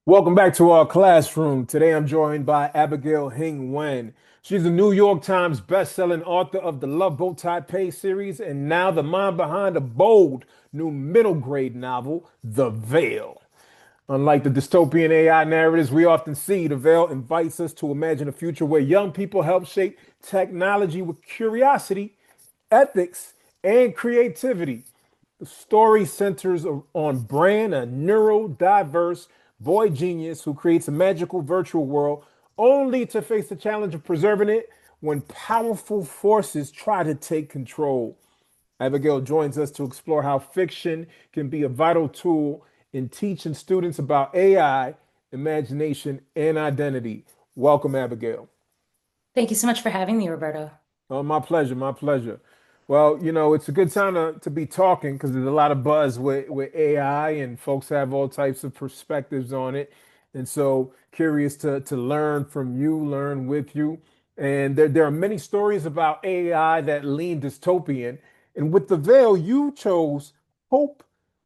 Welcome back to our classroom. Today I'm joined by Abigail Hing Wen. She's a New York Times best-selling author of the Love Boat Taipei series and now the mind behind a bold new middle grade novel, The Veil. Unlike the dystopian AI narratives we often see, The Veil invites us to imagine a future where young people help shape technology with curiosity, ethics, and creativity. The story centers on Bran, a neurodiverse boy genius who creates a magical virtual world only to face the challenge of preserving it when powerful forces try to take control. Abigail joins us to explore how fiction can be a vital tool in teaching students about AI, imagination, and identity. Welcome, Abigail. Thank you so much for having me, Roberto. Oh, my pleasure, my pleasure. Well, it's a good time to be talking because there's a lot of buzz with AI and folks have all types of perspectives on it. And so curious to learn from you, learn with you. And there are many stories about AI that lean dystopian. And with the veil, you chose hope,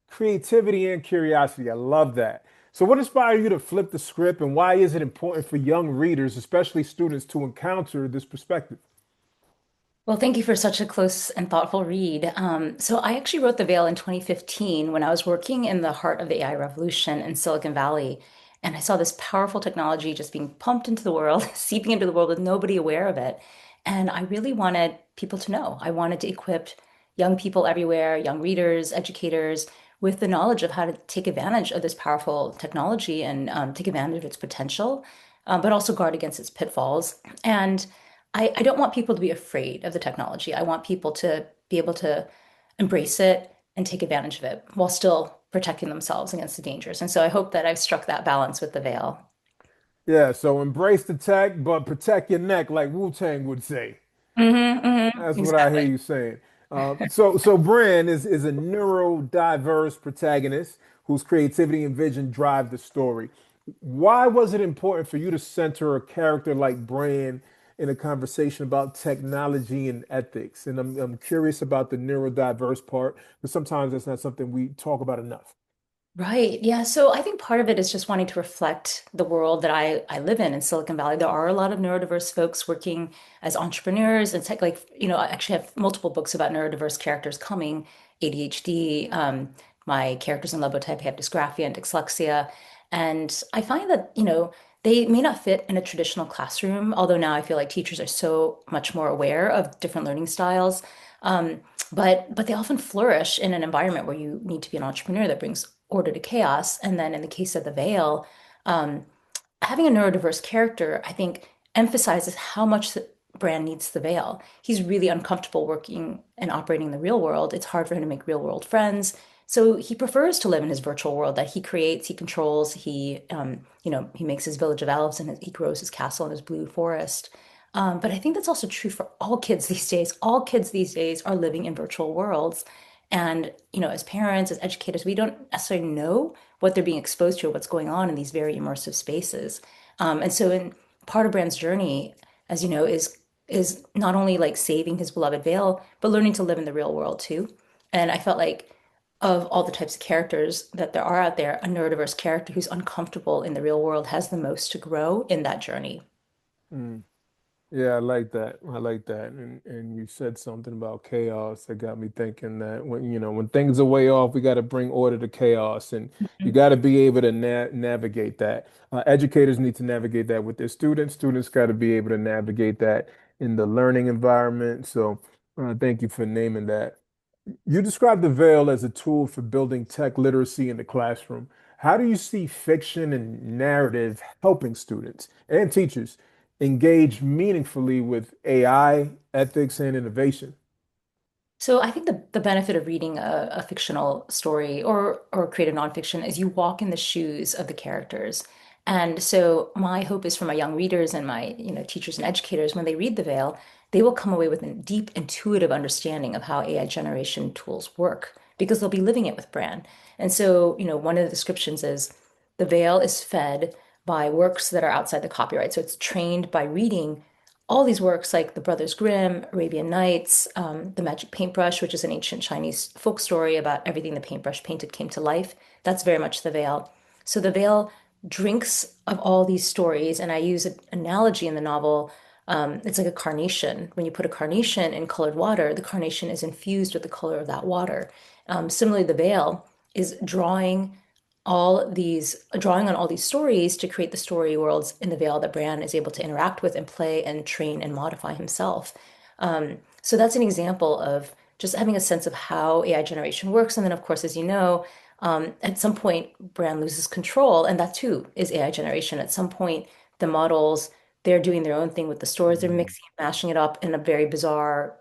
creativity, and curiosity. I love that. So what inspired you to flip the script and why is it important for young readers, especially students, to encounter this perspective? Well, thank you for such a close and thoughtful read. So I actually wrote The Veil in 2015 when I was working in the heart of the AI revolution in Silicon Valley. And I saw this powerful technology just being pumped into the world, seeping into the world with nobody aware of it. And I really wanted people to know. I wanted to equip young people everywhere, young readers, educators, with the knowledge of how to take advantage of this powerful technology and take advantage of its potential, but also guard against its pitfalls. And I don't want people to be afraid of the technology. I want people to be able to embrace it and take advantage of it while still protecting themselves against the dangers. And so I hope that I've struck that balance with the veil. Yeah, so embrace the tech, but protect your neck, like Wu-Tang would say. That's what I hear Exactly. you saying. So Bran is a neurodiverse protagonist whose creativity and vision drive the story. Why was it important for you to center a character like Bran in a conversation about technology and ethics? And I'm curious about the neurodiverse part, because sometimes that's not something we talk about enough. Right. Yeah. So I think part of it is just wanting to reflect the world that I live in Silicon Valley. There are a lot of neurodiverse folks working as entrepreneurs and tech, I actually have multiple books about neurodiverse characters coming, ADHD. My characters in Lobotype have dysgraphia and dyslexia. And I find that, they may not fit in a traditional classroom, although now I feel like teachers are so much more aware of different learning styles. Um, but they often flourish in an environment where you need to be an entrepreneur that brings order to chaos. And then in the case of the veil, um, having a neurodiverse character, I think, emphasizes how much the brand needs the veil. He's really uncomfortable working and operating in the real world. It's hard for him to make real world friends. So he prefers to live in his virtual world that he creates, he controls, he makes his village of elves and he grows his castle in his blue forest. But I think that's also true for all kids these days. All kids these days are living in virtual worlds. And, as parents, as educators, we don't necessarily know what they're being exposed to or what's going on in these very immersive spaces. And so in part of Brand's journey, as you know, is not only like saving his beloved Vale, but learning to live in the real world too. And I felt like of all the types of characters that there are out there, a neurodiverse character who's uncomfortable in the real world has the most to grow in that journey. Mm. Yeah, I like that. I like that. And you said something about chaos that got me thinking that when things are way off, we got to bring order to chaos and you Mhm. got to be able to navigate that. Educators need to navigate that with their students. Students got to be able to navigate that in the learning environment. So, thank you for naming that. You described the veil as a tool for building tech literacy in the classroom. How do you see fiction and narrative helping students and teachers engage meaningfully with AI, ethics, and innovation? So I think the benefit of reading a fictional story or creative nonfiction is you walk in the shoes of the characters. And so my hope is for my young readers and my, teachers and educators, when they read The Veil, they will come away with a deep intuitive understanding of how AI generation tools work because they'll be living it with Bran. And so, one of the descriptions is the Veil is fed by works that are outside the copyright. So it's trained by reading all these works like the Brothers Grimm, Arabian Nights, The Magic Paintbrush, which is an ancient Chinese folk story about everything the paintbrush painted came to life. That's very much the veil. So the veil drinks of all these stories. And I use an analogy in the novel. It's like a carnation. When you put a carnation in colored water, the carnation is infused with the color of that water. Similarly, the veil is drawing on all these stories to create the story worlds in the veil that Bran is able to interact with and play and train and modify himself. So that's an example of just having a sense of how AI generation works. And then, of course, as you know, at some point, Bran loses control, and that too is AI generation. At some point, the models, they're doing their own thing with the stories. They're Mm. mixing and mashing it up in a very bizarre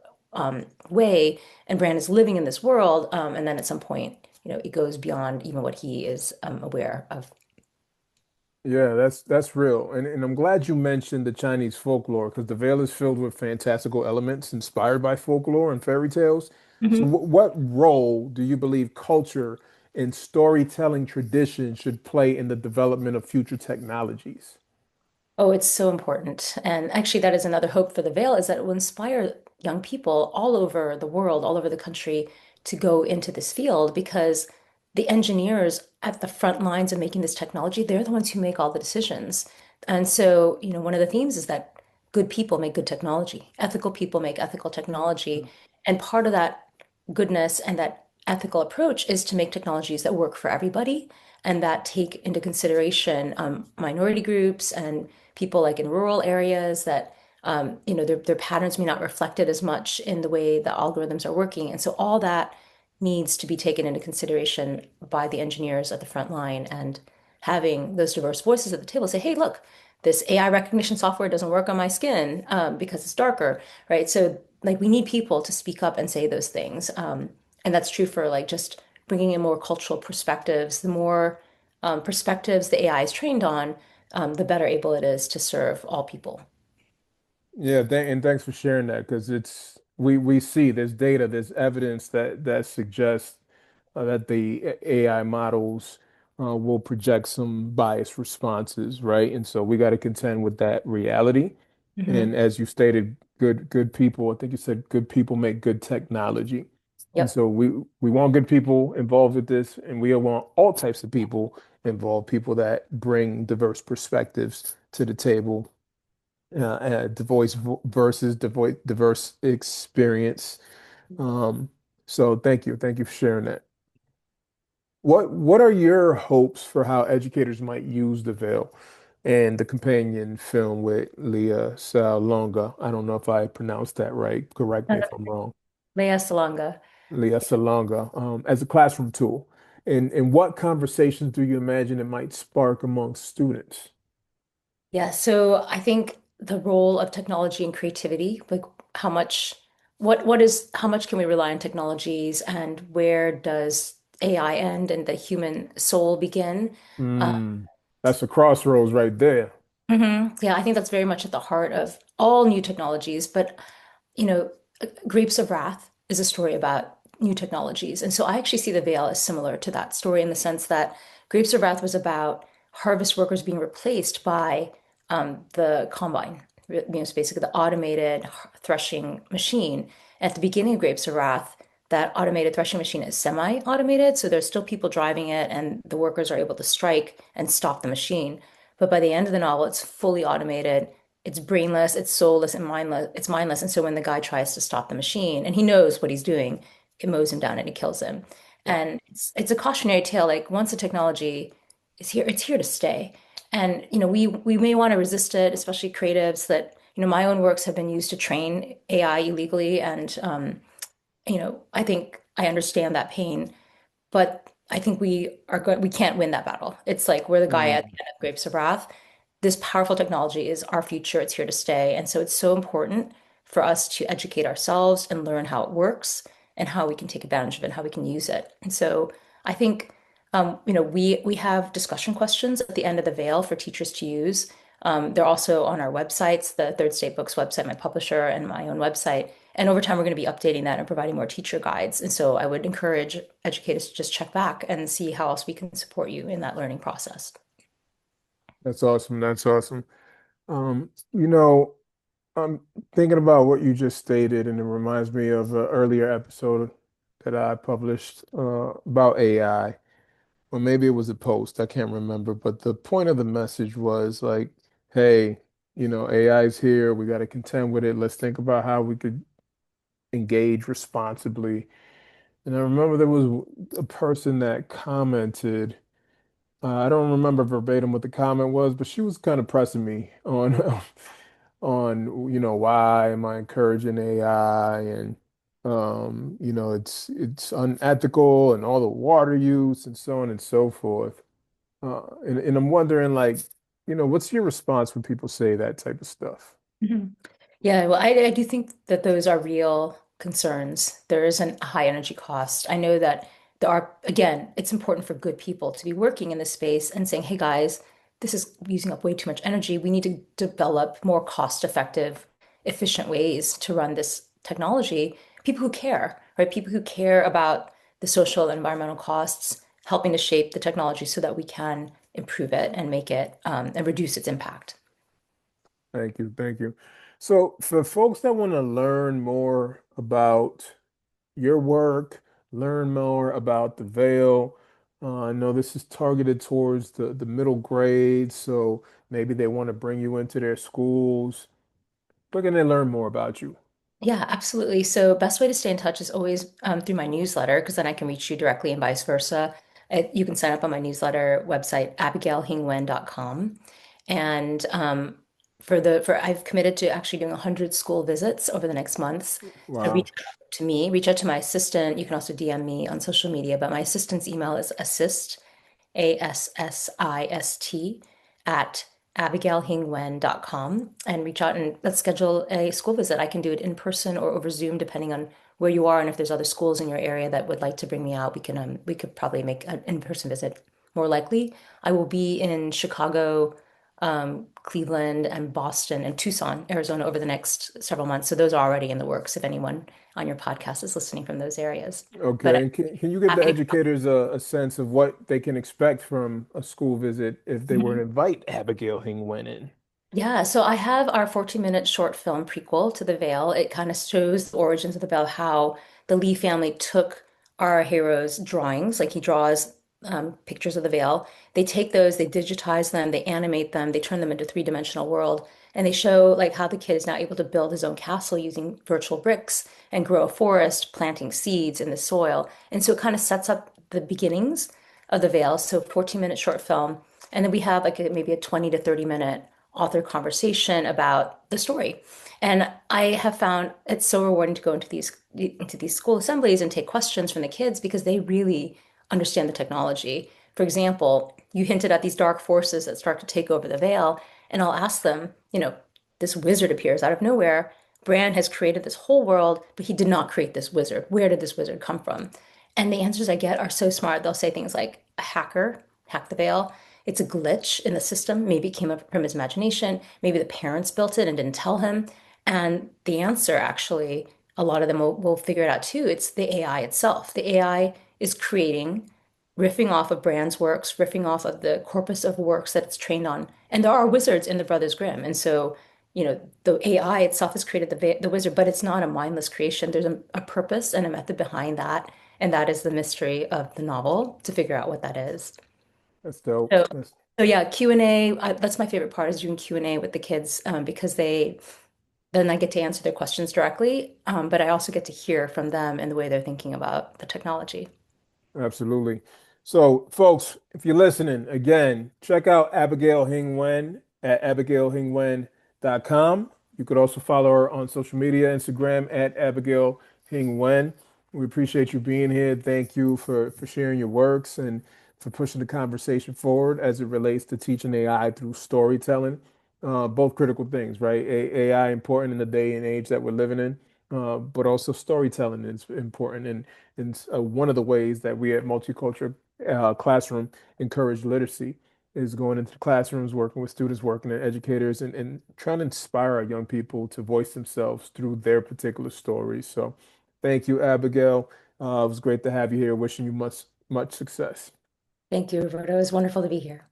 way. And Bran is living in this world. And then at some point, it goes beyond even what he is aware of. Yeah, that's real. And I'm glad you mentioned the Chinese folklore because the Veil is filled with fantastical elements inspired by folklore and fairy tales. So Mhm. what role do you believe culture and storytelling tradition should play in the development of future technologies? Oh, it's so important. And actually, that is another hope for the Veil is that it will inspire young people all over the world, all over the country to go into this field because the engineers at the front lines of making this technology, they're the ones who make all the decisions. And so, one of the themes is that good people make good technology, ethical people make ethical technology. And part of that goodness and that ethical approach is to make technologies that work for everybody and that take into consideration minority groups and people like in rural areas that their patterns may not reflect it as much in the way the algorithms are working. And so all that needs to be taken into consideration by the engineers at the front line and having those diverse voices at the table say, hey, look, this AI recognition software doesn't work on my skin because it's darker, right? So like we need people to speak up and say those things. And that's true for like just bringing in more cultural perspectives. The more perspectives the AI is trained on, the better able it is to serve all people. Yeah, and thanks for sharing that because it's we see there's data, there's evidence that suggests that the AI models will project some biased responses, right? And so we got to contend with that reality. Hmm. And as you stated, good people, I think you said good people make good technology. And Yep. so we want good people involved with this, and we want all types of people involved, people that bring diverse perspectives to the table diverse experience. Um, so thank you for sharing that. What are your hopes for how educators might use the veil and the companion film with Leah Salonga? I don't know if I pronounced that right. Correct me if I'm wrong. Lea Salonga. Leah Salonga, as a classroom tool. And what conversations do you imagine it might spark among students? Yeah, so I think the role of technology and creativity, like how much, how much can we rely on technologies and where does AI end and the human soul begin? Uh, Mm, that's a crossroads right there. Yeah, I think that's very much at the heart of all new technologies. But, you know, Grapes of Wrath is a story about new technologies. And so I actually see The Veil as similar to that story in the sense that Grapes of Wrath was about harvest workers being replaced by the combine. It's basically the automated threshing machine. At the beginning of Grapes of Wrath, that automated threshing machine is semi-automated, so there's still people driving it, and the workers are able to strike and stop the machine. But by the end of the novel, it's fully automated. It's brainless, it's soulless, and mindless. It's mindless. And so when the guy tries to stop the machine, and he knows what he's doing, it mows him down and it kills him. And it's a cautionary tale. Like once the technology is here, it's here to stay. And we may want to resist it, especially creatives that my own works have been used to train AI illegally, and I think I understand that pain. But I think we can't win that battle. It's like we're the guy at the Mm. end of Grapes of Wrath. This powerful technology is our future. It's here to stay. And so it's so important for us to educate ourselves and learn how it works and how we can take advantage of it and how we can use it. And so I think we have discussion questions at the end of the veil for teachers to use. They're also on our websites, the Third State Books website, my publisher, and my own website. And over time, we're going to be updating that and providing more teacher guides. And so I would encourage educators to just check back and see how else we can support you in that learning process. That's awesome. That's awesome. You know, I'm thinking about what you just stated, and it reminds me of an earlier episode that I published about AI. or maybe it was a post, I can't remember, but the point of the message was like, hey, AI is here, we got to contend with it. Let's think about how we could engage responsibly. And I remember there was a person that commented, I don't remember verbatim what the comment was, but she was kind of pressing me on on, why am I encouraging AI and it's unethical and all the water use and so on and so forth. And I'm wondering like, what's your response when people say that type of stuff? Mhm. Yeah, well, I do think that those are real concerns. There is a high energy cost. I know that there are, again, it's important for good people to be working in this space and saying, hey guys, this is using up way too much energy. We need to develop more cost-effective, efficient ways to run this technology. People who care, right? People who care about the social and environmental costs, helping to shape the technology so that we can improve it and make it and reduce its impact. Thank you. Thank you. So for folks that want to learn more about your work, learn more about the Veil. I know this is targeted towards the middle grades, so maybe they want to bring you into their schools. Where can they learn more about you? Yeah, absolutely. So, best way to stay in touch is always through my newsletter because then I can reach you directly and vice versa. You can sign up on my newsletter website, abigailhingwen.com. And for I've committed to actually doing 100 school visits over the next months. So Wow. reach out to me, reach out to my assistant. You can also DM me on social media, but my assistant's email is assist at abigailhingwen.com and reach out and let's schedule a school visit. I can do it in person or over Zoom, depending on where you are. And if there's other schools in your area that would like to bring me out, we could probably make an in-person visit more likely. I will be in Chicago, Cleveland, and Boston and Tucson, Arizona over the next several months. So those are already in the works if anyone on your podcast is listening from those areas. But Okay. And can you give the happy educators a sense of what they can expect from a school visit if they were to to. invite Abigail Hing Wen in? Yeah, so I have our 14-minute short film prequel to The Veil. It kind of shows the origins of the Veil, how the Lee family took our hero's drawings, like he draws pictures of the Veil. They take those, they digitize them, they animate them, they turn them into three-dimensional world, and they show like how the kid is now able to build his own castle using virtual bricks and grow a forest, planting seeds in the soil. And so it kind of sets up the beginnings of The Veil. So 14-minute short film. And then we have like maybe a 20 to 30 minute author conversation about the story. And I have found it's so rewarding to go into these school assemblies and take questions from the kids because they really understand the technology. For example, you hinted at these dark forces that start to take over the veil, and I'll ask them, this wizard appears out of nowhere. Bran has created this whole world, but he did not create this wizard. Where did this wizard come from? And the answers I get are so smart. They'll say things like a hacker hacked the veil. It's a glitch in the system. Maybe it came up from his imagination. Maybe the parents built it and didn't tell him. And the answer, actually, a lot of them will figure it out too. It's the AI itself. The AI is creating, riffing off of Brand's works, riffing off of the corpus of works that it's trained on. And there are wizards in the Brothers Grimm. And so, the AI itself has created the wizard, but it's not a mindless creation. There's a purpose and a method behind that. And that is the mystery of the novel to figure out what that is. That's dope. So, That's so yeah, Q&A, that's my favorite part is doing Q&A with the kids because then I get to answer their questions directly, but I also get to hear from them and the way they're thinking about the technology. Absolutely. So, folks, if you're listening, again, check out Abigail Hing Wen at abigailhingwen.com. You could also follow her on social media, Instagram at Abigail Hing Wen. We appreciate you being here. Thank you for sharing your works and for pushing the conversation forward as it relates to teaching AI through storytelling. Both critical things, right? AI important in the day and age that we're living in, but also storytelling is important. And one of the ways that we at Multicultural Classroom encourage literacy is going into the classrooms, working with students, working with educators, and trying to inspire our young people to voice themselves through their particular stories. So thank you, Abigail. It was great to have you here. Wishing you much, much success. Thank you, Roberto. It was wonderful to be here.